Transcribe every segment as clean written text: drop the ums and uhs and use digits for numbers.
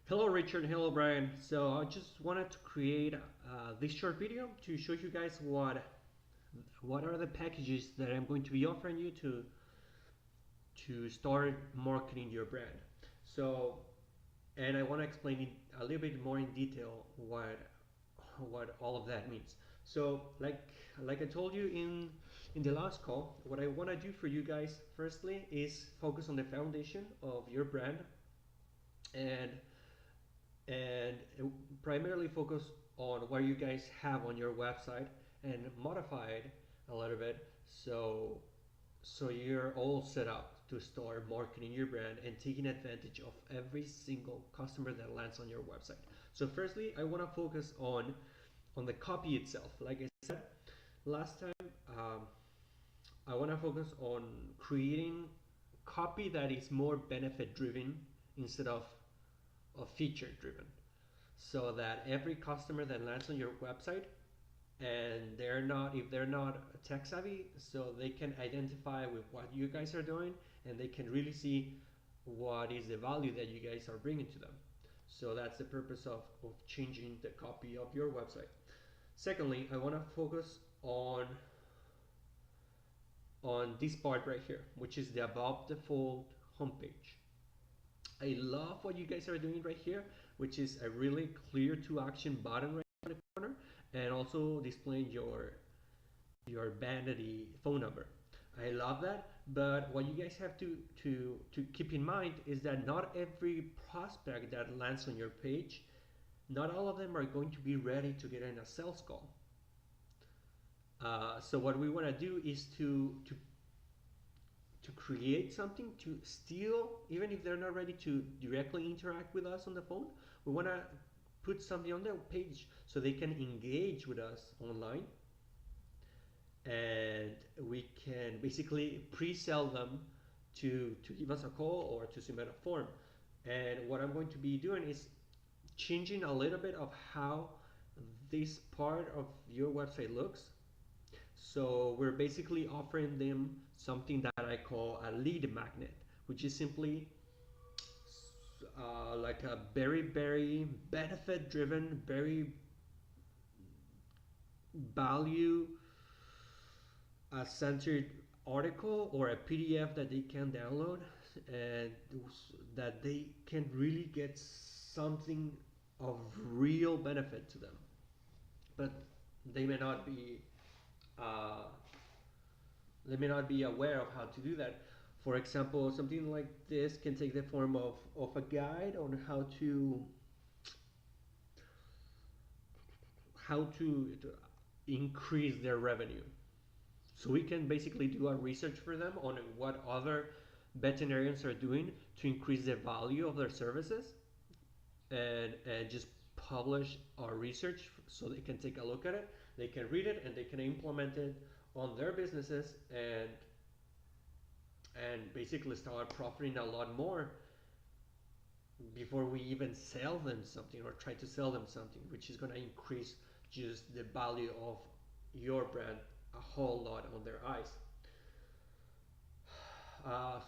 Hello Richard, hello Brian. So I just wanted to create this short video to show you guys what are the packages that I'm going to be offering you to start marketing your brand. So and I want to explain it a little bit more in detail what all of that means. So like I told you in the last call, what I want to do for you guys firstly is focus on the foundation of your brand and and primarily focus on what you guys have on your website and modify it a little bit so you're all set up to start marketing your brand and taking advantage of every single customer that lands on your website. So firstly, I want to focus on the copy itself. Like I said last time, um, I want to focus on creating copy that is more benefit driven instead of feature driven, so that every customer that lands on your website and they're not if they're not tech savvy, so they can identify with what you guys are doing and they can really see what is the value that you guys are bringing to them. So that's the purpose of changing the copy of your website. Secondly, I want to focus on this part right here, which is the above the fold homepage. I love what you guys are doing right here, which is a really clear to action button right in the corner, and also displaying your vanity phone number. I love that, but what you guys have to keep in mind is that not every prospect that lands on your page, not all of them are going to be ready to get in a sales call. So what we want to do is to create something to still, even if they're not ready to directly interact with us on the phone, we want to put something on their page so they can engage with us online, and we can basically pre-sell them to give us a call or to submit a form. And what I'm going to be doing is changing a little bit of how this part of your website looks. So we're basically offering them something that I call a lead magnet, which is simply like a very benefit driven, very value centered article or a PDF that they can download and that they can really get something of real benefit to them. But they may not be uh, they may not be aware of how to do that. For example, something like this can take the form of a guide on how to increase their revenue. So we can basically do a research for them on what other veterinarians are doing to increase the value of their services, and just publish our research so they can take a look at it, they can read it, and they can implement it on their businesses, and basically start profiting a lot more before we even sell them something or try to sell them something, which is going to increase just the value of your brand a whole lot on their eyes.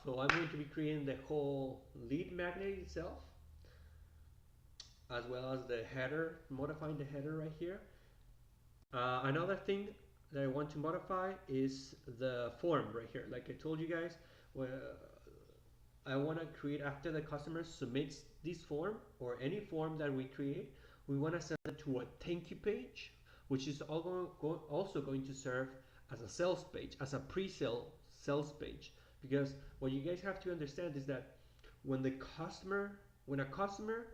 So I'm going to be creating the whole lead magnet itself, as well as the header, modifying the header right here. Another thing that I want to modify is the form right here. Like I told you guys, well, I want to create, after the customer submits this form or any form that we create, we want to send it to a thank you page, which is also going to serve as a sales page, as a pre-sale sales page. Because what you guys have to understand is that when when a customer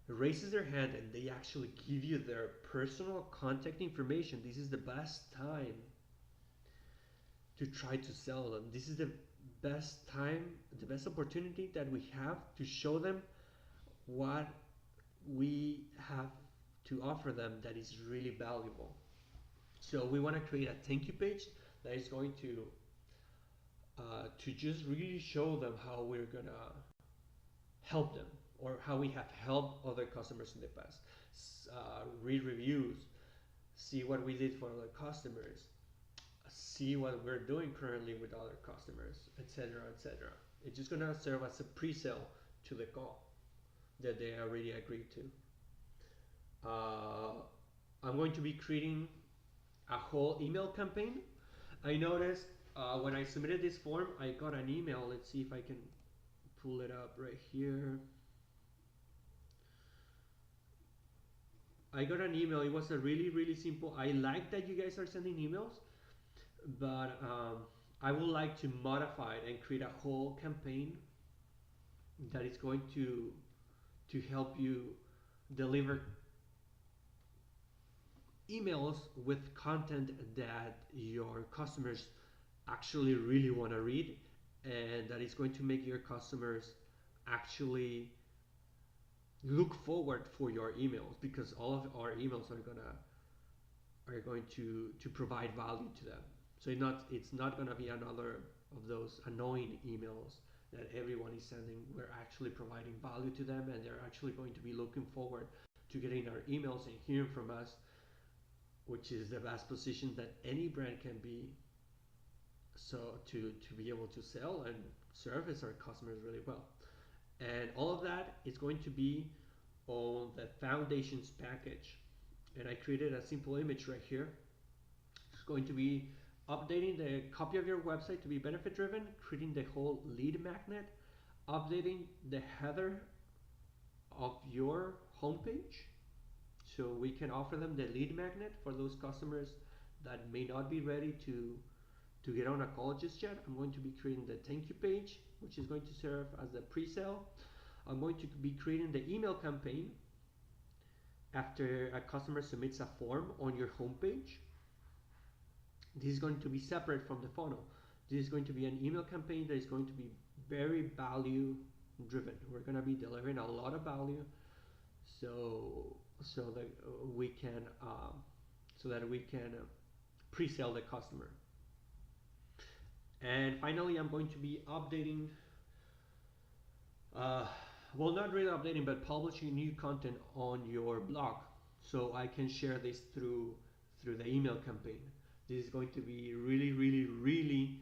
raises their hand and they actually give you their personal contact information, this is the best time to try to sell them. This is the best time, the best opportunity that we have to show them what we have to offer them that is really valuable. So we want to create a thank you page that is going to just really show them how we're gonna help them, or how we have helped other customers in the past. Read reviews, see what we did for other customers, see what we're doing currently with other customers, etc., etc. It's just gonna serve as a pre-sale to the call. that they already agreed to. Uh, I'm going to be creating a whole email campaign. I noticed when I submitted this form, I got an email. Let's see if I can pull it up right here. I got an email. It was a really simple. I like that you guys are sending emails, but I would like to modify it and create a whole campaign that is going to help you deliver emails with content that your customers actually really want to read, and that is going to make your customers actually look forward for your emails, because all of our emails are going to provide value to them. So it's not going to be another of those annoying emails that everyone is sending. We're actually providing value to them, and they're actually going to be looking forward to getting our emails and hearing from us, which is the best position that any brand can be. So to be able to sell and service our customers really well, and all of that is going to be on the foundations package. And I created a simple image right here. It's going to be updating the copy of your website to be benefit driven, creating the whole lead magnet, updating the header of your homepage so we can offer them the lead magnet for those customers that may not be ready to get on a call just yet. I'm going to be creating the thank you page, which is going to serve as the pre-sale. I'm going to be creating the email campaign after a customer submits a form on your homepage. This is going to be separate from the funnel. This is going to be an email campaign that is going to be very value driven. We're going to be delivering a lot of value, so that we can pre-sell the customer. And finally, I'm going to be updating, well, not really updating, but publishing new content on your blog, so I can share this through the email campaign. This is going to be really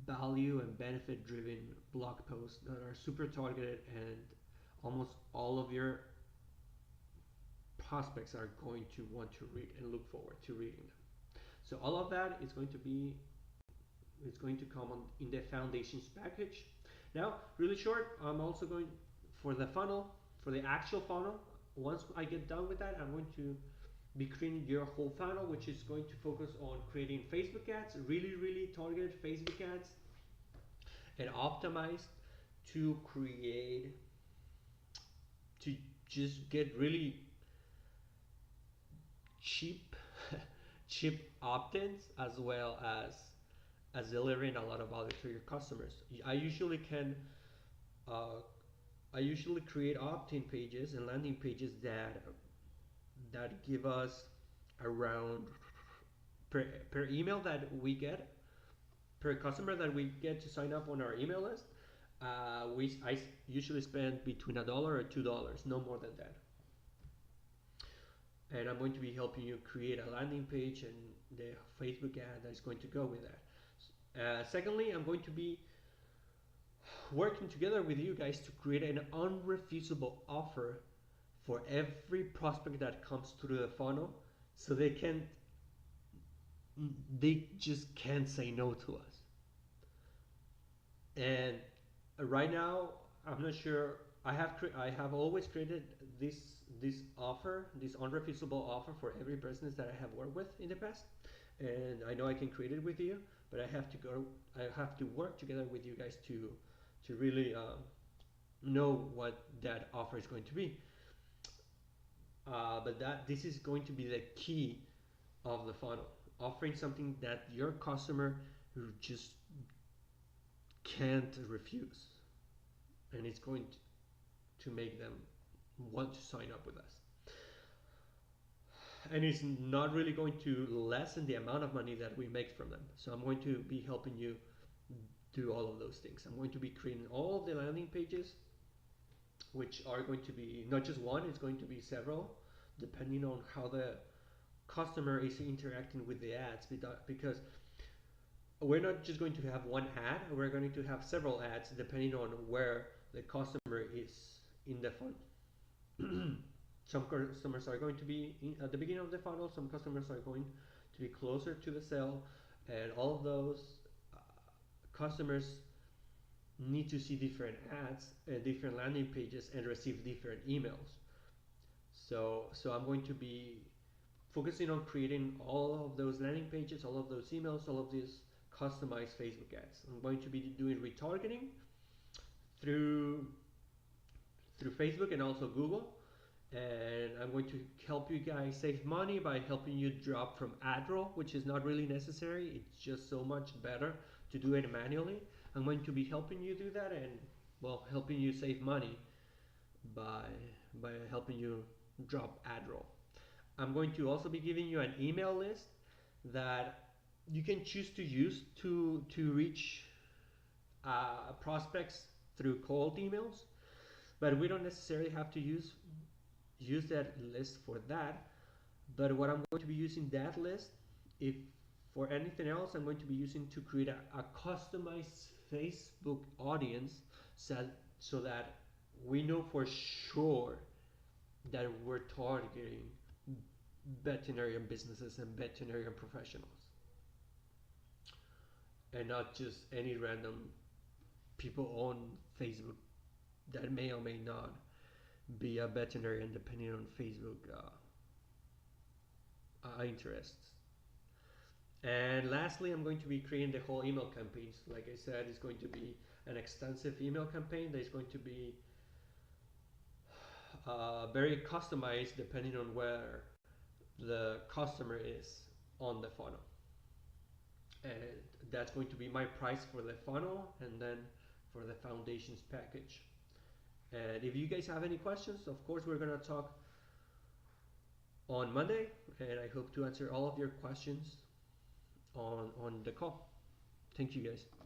value and benefit driven blog posts that are super targeted, and almost all of your prospects are going to want to read and look forward to reading them. So all of that is going to be, it's going to come on in the foundations package. Now, really short, I'm also going for the funnel, for the actual funnel. Once I get done with that, I'm going to be creating your whole funnel, which is going to focus on creating Facebook ads, really targeted Facebook ads, and optimized to create, to just get really cheap cheap opt-ins, as well as delivering a lot of value to your customers. I usually can I usually create opt-in pages and landing pages that give us around per email that we get, per customer that we get to sign up on our email list. I usually spend between $1 or $2, no more than that. And I'm going to be helping you create a landing page and the Facebook ad that is going to go with that. Secondly, I'm going to be working together with you guys to create an unrefusable offer for every prospect that comes through the funnel, so they just can't say no to us. And right now, I'm not sure. I have always created this offer, this unrefusable offer for every business that I have worked with in the past, and I know I can create it with you, but I have to work together with you guys to really know what that offer is going to be. But this is going to be the key of the funnel, offering something that your customer just can't refuse, and it's going to make them want to sign up with us. And it's not really going to lessen the amount of money that we make from them. So I'm going to be helping you do all of those things. I'm going to be creating all of the landing pages, which are going to be not just one, it's going to be several, depending on how the customer is interacting with the ads, because we're not just going to have one ad, we're going to have several ads depending on where the customer is in the funnel. Some customers are going to be at the beginning of the funnel, some customers are going to be closer to the sale, and all of those uh, customers need to see different ads and different landing pages and receive different emails. So I'm going to be focusing on creating all of those landing pages, all of those emails, all of these customized Facebook ads. I'm going to be doing retargeting through Facebook and also Google. And I'm going to help you guys save money by helping you drop from AdRoll, which is not really necessary. It's just so much better to do it manually. I'm going to be helping you do that and, well, helping you save money by helping you drop AdRoll. I'm going to also be giving you an email list that you can choose to use to reach prospects through cold emails, but we don't necessarily have to use that list for that. But what I'm going to be using that list, if for anything else, I'm going to be using to create a customized Facebook audience, so that we know for sure that we're targeting veterinarian businesses and veterinarian professionals, and not just any random people on Facebook that may or may not be a veterinarian depending on Facebook interests. And lastly, I'm going to be creating the whole email campaigns. Like I said, it's going to be an extensive email campaign that is going to be very customized depending on where the customer is on the funnel. And that's going to be my price for the funnel and then for the foundations package. And if you guys have any questions, of course, we're going to talk on Monday, and I hope to answer all of your questions on the call. Thank you guys.